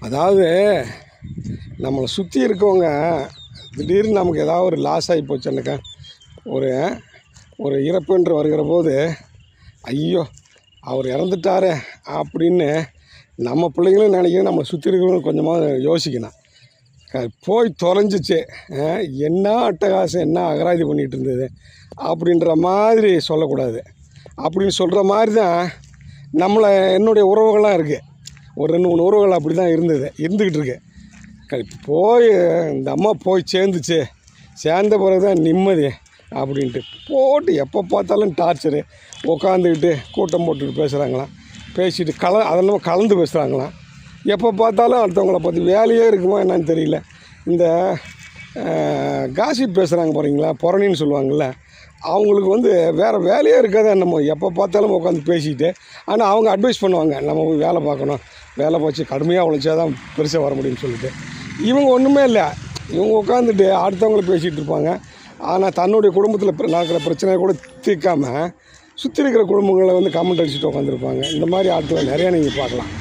அதாவது நம்மளை சுற்றி இருக்கவங்க திடீர்னு நமக்கு ஏதாவது ஒரு லாஸ் ஆகி போச்சுன்னாக்கா, ஒரு ஒரு இறப்புன்று வருகிற போது, ஐயோ அவர் இறந்துட்டாரே அப்படின்னு நம்ம பிள்ளைங்களும் நினைக்கணும், நம்மளை சுற்றி இருக்கிறவங்களும் கொஞ்சமாக யோசிக்கணும். போய் தொலைஞ்சிச்சு, என்ன அட்டகாசம், என்ன அகராதி பண்ணிகிட்டு இருந்தது அப்படின்ற மாதிரி சொல்லக்கூடாது. அப்படின்னு சொல்கிற மாதிரி தான் என்னுடைய உறவுகள்லாம் இருக்குது. ஒரு 2-3 உறவுகள் அப்படி தான் இருந்துக்கிட்டு இருக்கு. போய் இந்த அம்மா போய் சேர்ந்த பிறகு தான் நிம்மதி அப்படின்ட்டு போட்டு எப்போ பார்த்தாலும் டார்ச்சரு. உட்காந்துக்கிட்டு கூட்டம் போட்டுக்கிட்டு பேசுகிறாங்களாம், பேசிட்டு அதெல்லாம் கலந்து பேசுகிறாங்களாம். எப்போ பார்த்தாலும் அடுத்தவங்கள பற்றி வேலையே இருக்குமா என்னன்னு தெரியல. இந்த காசிப் பேசுகிறாங்க போகிறீங்களா, புறணின்னு சொல்லுவாங்கள்ல, அவங்களுக்கு வேறு வேலையே இருக்காது. நம்ம எப்போ பார்த்தாலும் உட்காந்து பேசிக்கிட்டு, ஆனால் அவங்க அட்வைஸ் பண்ணுவாங்க, நம்ம போய் வேலை பார்க்கணும், வேலை பார்த்து கடுமையாக உழைச்சா தான் பெருசாக வர முடியும்னு சொல்லிட்டு. இவங்க ஒன்றுமே இல்லை, இவங்க உட்காந்துட்டு அடுத்தவங்கள பேசிகிட்டு இருப்பாங்க. ஆனால் தன்னுடைய குடும்பத்தில் நடக்கிற பிரச்சனையை கூட தீர்க்காமல் சுற்றி இருக்கிற குடும்பங்களை கமெண்ட் அடிச்சுட்டு உட்காந்துருப்பாங்க. இந்த மாதிரி ஆட்களை நிறையா நீங்கள் பார்க்கலாம்.